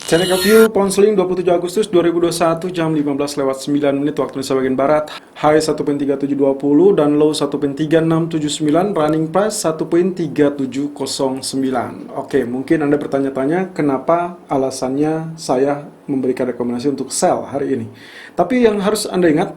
Channel View Ponseling 27 Agustus 2021 jam 15:09 waktu Indonesia bagian Barat. High 1.3720 dan low 1.3679, running price 1.3709. Oke, mungkin Anda bertanya-tanya kenapa alasannya saya memberikan rekomendasi untuk sell hari ini. Tapi yang harus Anda ingat,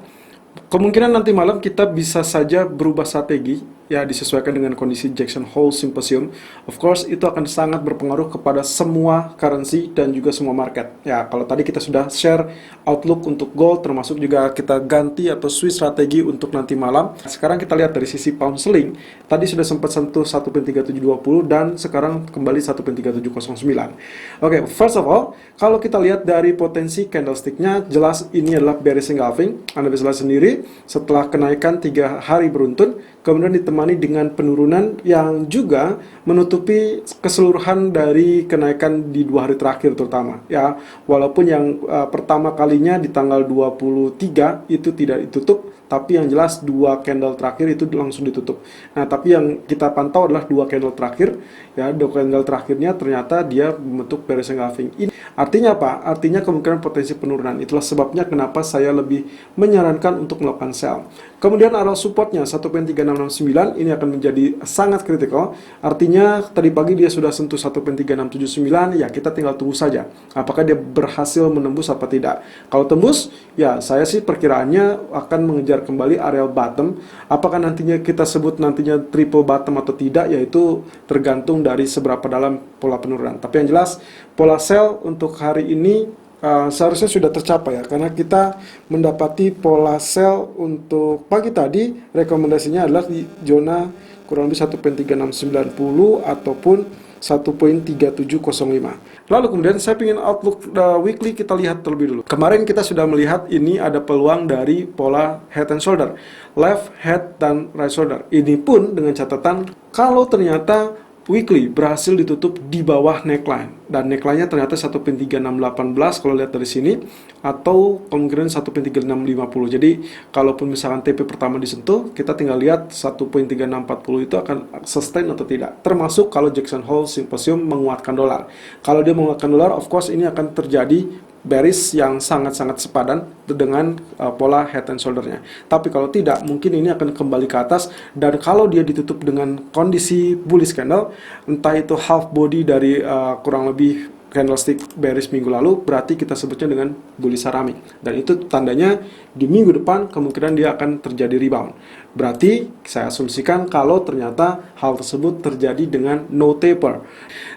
kemungkinan nanti malam kita bisa saja berubah strategi, ya disesuaikan dengan kondisi Jackson Hole Symposium. Of course, itu akan sangat berpengaruh kepada semua currency dan juga semua market. Ya, kalau tadi kita sudah share outlook untuk gold, termasuk juga kita ganti atau switch strategi untuk nanti malam. Sekarang kita lihat dari sisi pound sterling, tadi sudah sempat sentuh 1.3720 dan sekarang kembali 1.3709. Oke, first of all, kalau kita lihat dari potensi candlestick-nya, jelas ini adalah bearish engulfing. Anda bisa lihat sendiri, setelah kenaikan 3 hari beruntun, kemudian ditemani dengan penurunan yang juga menutupi keseluruhan dari kenaikan di 2 hari terakhir terutama. Ya, walaupun yang pertama kalinya di tanggal 23 itu tidak ditutup, tapi yang jelas 2 candle terakhir itu langsung ditutup. Nah, tapi yang kita pantau adalah 2 candle terakhir. Ya, 2 candle terakhirnya ternyata dia membentuk bearish engulfing. Ini artinya apa? Artinya kemungkinan potensi penurunan. Itulah sebabnya kenapa saya lebih menyarankan untuk melakukan sell. Kemudian arah supportnya 1.3669 ini akan menjadi sangat kritikal. Artinya tadi pagi dia sudah sentuh 1.3679, ya kita tinggal tunggu saja apakah dia berhasil menembus apa tidak. Kalau tembus, ya saya sih perkiraannya akan mengejar kembali area bottom. Apakah nantinya kita sebut nantinya triple bottom atau tidak, yaitu tergantung dari seberapa dalam pola penurunan. Tapi yang jelas pola sell untuk hari ini seharusnya sudah tercapai ya, karena kita mendapati pola sell untuk pagi tadi rekomendasinya adalah di zona kurang lebih 1.3690 ataupun 1.3705. Lalu kemudian saya ingin outlook weekly kita lihat terlebih dulu. Kemarin kita sudah melihat ini ada peluang dari pola head and shoulder, left head dan right shoulder. Ini pun dengan catatan kalau ternyata weekly berhasil ditutup di bawah neckline, dan neckline-nya ternyata 1.3618 kalau lihat dari sini, atau kemungkinan 1.3650. Jadi kalaupun misalkan TP pertama disentuh, kita tinggal lihat 1.3640 itu akan sustain atau tidak, termasuk kalau Jackson Hole Symposium menguatkan dolar. Kalau dia menguatkan dolar, of course ini akan terjadi bearish yang sangat-sangat sepadan dengan pola head and shoulder-nya. Tapi kalau tidak, mungkin ini akan kembali ke atas, dan kalau dia ditutup dengan kondisi bullish candle, entah itu half body dari kurang lebih candlestick bearish minggu lalu, berarti kita sebutnya dengan bullish ceramic, dan itu tandanya di minggu depan kemungkinan dia akan terjadi rebound. Berarti saya asumsikan kalau ternyata hal tersebut terjadi dengan no taper.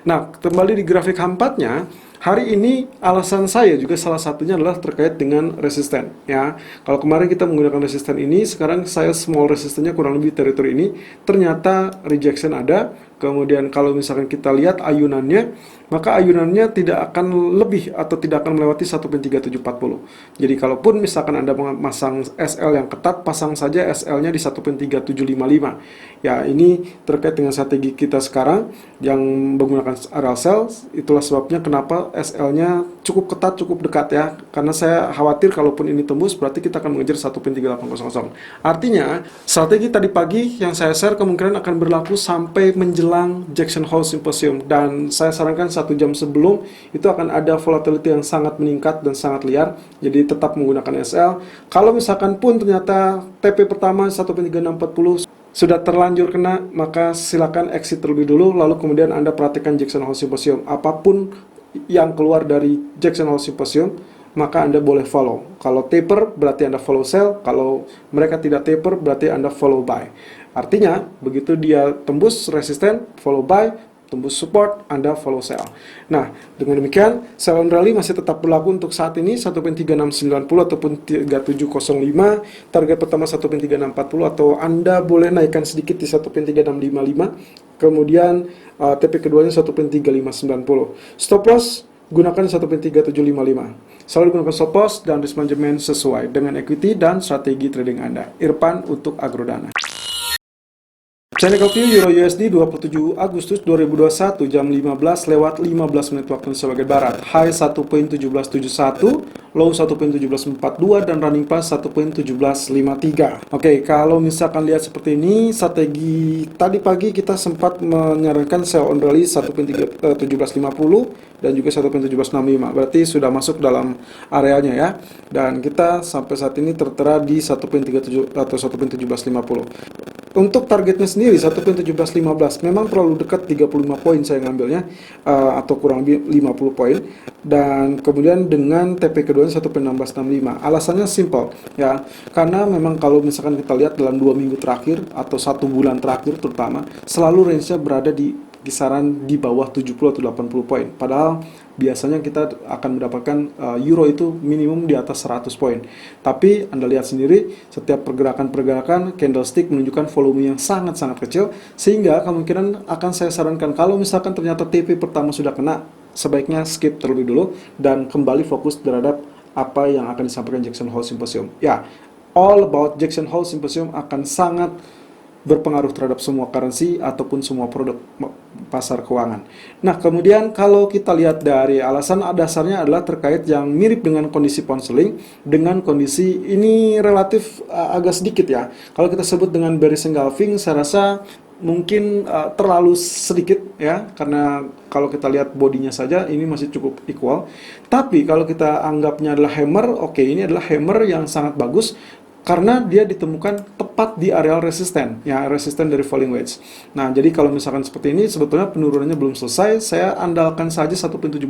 Nah, kembali di grafik H4-nya, hari ini alasan saya juga salah satunya adalah terkait dengan resisten, ya. Kalau kemarin kita menggunakan resisten ini, sekarang saya small resistennya kurang lebih teritori ini, ternyata rejection ada. Kemudian kalau misalkan kita lihat ayunannya, maka ayunannya tidak akan lebih atau tidak akan melewati 1.3740. Jadi kalaupun misalkan Anda memasang SL yang ketat, pasang saja SL-nya di 1.3755. Ya, ini terkait dengan strategi kita sekarang yang menggunakan area sell. Itulah sebabnya kenapa SL-nya cukup ketat, cukup dekat ya. Karena saya khawatir kalaupun ini tembus, berarti kita akan mengejar 1.3800. Artinya, strategi tadi pagi yang saya share kemungkinan akan berlaku sampai menjelang Jackson Hole Symposium, dan saya sarankan 1 jam sebelum itu akan ada volatility yang sangat meningkat dan sangat liar. Jadi tetap menggunakan SL. Kalau misalkan pun ternyata TP pertama 1.3640 sudah terlanjur kena, maka silakan exit terlebih dulu, lalu kemudian Anda perhatikan Jackson Hole Symposium. Apapun yang keluar dari Jackson Hole Symposium, maka Anda boleh follow. Kalau taper berarti Anda follow sell, kalau mereka tidak taper berarti Anda follow buy. Artinya begitu dia tembus resisten, follow buy, tembus support, Anda follow sell. Nah, dengan demikian sell and rally masih tetap berlaku untuk saat ini 1.3690 ataupun 3705, target pertama 1.3640, atau Anda boleh naikkan sedikit di 1.3655, kemudian TP keduanya 1.3590. Stop loss gunakan 1.3755. Selalu gunakan stop loss dan risk management sesuai dengan equity dan strategi trading Anda. Irfan untuk Agrodana. Technical view Euro USD 27 Agustus 2021 jam 15 lewat 15 menit waktu Indonesia bagian Barat. High 1.1771, low 1.1742 dan running price 1.1753. Oke, kalau misalkan lihat seperti ini, strategi tadi pagi kita sempat menyarankan sell on rally 1.1750 dan juga 1.1765. Berarti sudah masuk dalam areanya ya. Dan kita sampai saat ini tertera di 1.37 atau 1.1750. Untuk targetnya sendiri 1.1715 memang terlalu dekat, 35 poin saya ngambilnya, atau kurang lebih 50 poin, dan kemudian dengan TP keduanya 1.1665. Alasannya simple ya, karena memang kalau misalkan kita lihat dalam 2 minggu terakhir atau 1 bulan terakhir terutama, selalu range-nya berada di kisaran di bawah 70 atau 80 poin. Padahal biasanya kita akan mendapatkan euro itu minimum di atas 100 poin. Tapi Anda lihat sendiri, setiap pergerakan-pergerakan candlestick menunjukkan volume yang sangat-sangat kecil, sehingga kemungkinan akan saya sarankan kalau misalkan ternyata TP pertama sudah kena, sebaiknya skip terlebih dulu dan kembali fokus terhadap apa yang akan disampaikan Jackson Hole Symposium. Ya, all about Jackson Hole Symposium akan sangat berpengaruh terhadap semua currency ataupun semua produk pasar keuangan. Nah, kemudian kalau kita lihat dari alasan dasarnya adalah terkait yang mirip dengan kondisi pound sterling, dengan kondisi ini relatif agak sedikit ya. Kalau kita sebut dengan bearish engulfing, saya rasa mungkin terlalu sedikit ya, karena kalau kita lihat bodinya saja ini masih cukup equal. Tapi kalau kita anggapnya adalah hammer, oke, ini adalah hammer yang sangat bagus karena dia ditemukan tepat di areal resisten, ya, resisten dari falling wedge. Nah, jadi kalau misalkan seperti ini, sebetulnya penurunannya belum selesai. Saya andalkan saja 1.1700,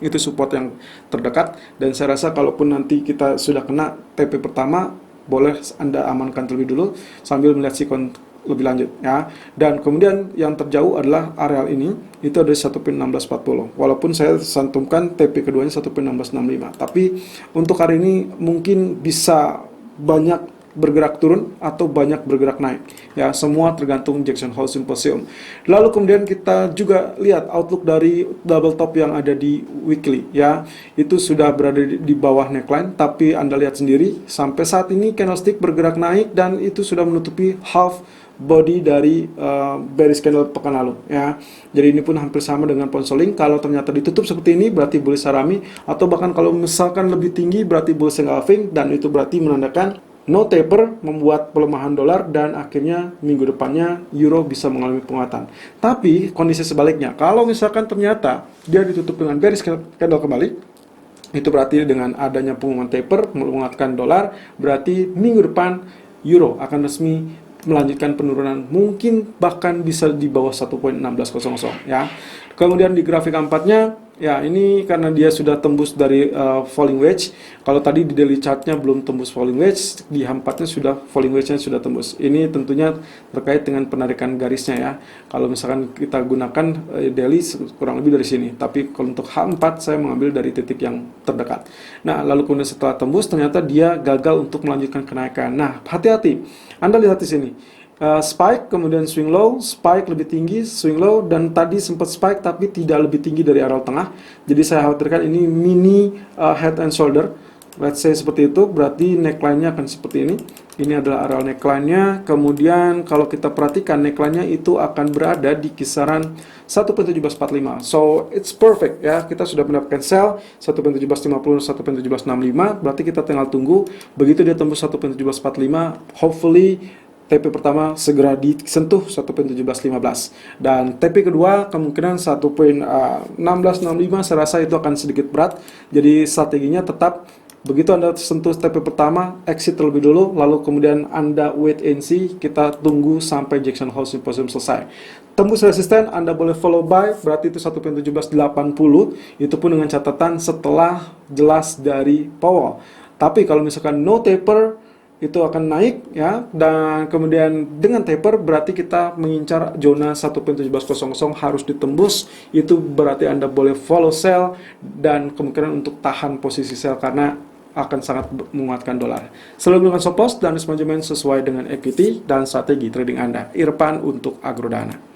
itu support yang terdekat. Dan saya rasa kalaupun nanti kita sudah kena TP pertama, boleh Anda amankan terlebih dulu sambil melihat sikon lebih lanjut ya. Dan kemudian yang terjauh adalah areal ini, itu ada 1.1640. Walaupun saya santumkan TP keduanya 1.1665. Tapi untuk hari ini mungkin bisa banyak bergerak turun atau banyak bergerak naik ya, semua tergantung Jackson Hole Symposium. Lalu kemudian kita juga lihat outlook dari double top yang ada di weekly ya, itu sudah berada di bawah neckline, tapi Anda lihat sendiri sampai saat ini candlestick bergerak naik dan itu sudah menutupi half body dari bearish candle pekan lalu ya. Jadi ini pun hampir sama dengan pound sterling. Kalau ternyata ditutup seperti ini berarti bullish harami, atau bahkan kalau misalkan lebih tinggi berarti bullish engulfing, dan itu berarti menandakan no taper, membuat pelemahan dolar, dan akhirnya minggu depannya euro bisa mengalami penguatan. Tapi kondisi sebaliknya, kalau misalkan ternyata dia ditutup dengan bearish candle kembali, itu berarti dengan adanya pengumuman taper menguatkan dolar, berarti minggu depan euro akan resmi melanjutkan penurunan, mungkin bahkan bisa di bawah 1.1600 ya. Kemudian di grafik 4-nya ya, ini karena dia sudah tembus dari falling wedge. Kalau tadi di daily chartnya belum tembus falling wedge, di H4-nya sudah falling wedge-nya sudah tembus. Ini tentunya terkait dengan penarikan garisnya ya. Kalau misalkan kita gunakan daily kurang lebih dari sini, tapi kalau untuk H4 saya mengambil dari titik yang terdekat. Nah, lalu kemudian setelah tembus ternyata dia gagal untuk melanjutkan kenaikan. Nah, hati-hati. Anda lihat di sini. Spike, kemudian swing low, spike lebih tinggi, swing low, dan tadi sempat spike tapi tidak lebih tinggi dari area tengah. Jadi saya khawatirkan ini mini head and shoulder. Let's say seperti itu, berarti neckline-nya akan seperti ini. Ini adalah area neckline-nya. Kemudian kalau kita perhatikan neckline-nya itu akan berada di kisaran 1.1745. So it's perfect ya. Kita sudah mendapatkan sell 1.1750, 1.1765. Berarti kita tinggal tunggu begitu dia tembus 1.1745. Hopefully TP pertama segera disentuh 1.1715, dan TP kedua kemungkinan 1.1665. Saya rasa itu akan sedikit berat. Jadi strateginya tetap begitu Anda sentuh TP pertama, exit terlebih dulu, lalu kemudian Anda wait and see. Kita tunggu sampai Jackson Hole Symposium selesai. Tembus resisten, Anda boleh follow buy, berarti itu 1.1780. Itu pun dengan catatan setelah jelas dari Powell. Tapi kalau misalkan no taper, itu akan naik ya, dan kemudian dengan taper berarti kita mengincar zona 1.1700 harus ditembus. Itu berarti Anda boleh follow sell dan kemungkinan untuk tahan posisi sell karena akan sangat menguatkan dolar. Selalu dengan stop loss dan risk management sesuai dengan equity dan strategi trading Anda. Irfan untuk Agrodana.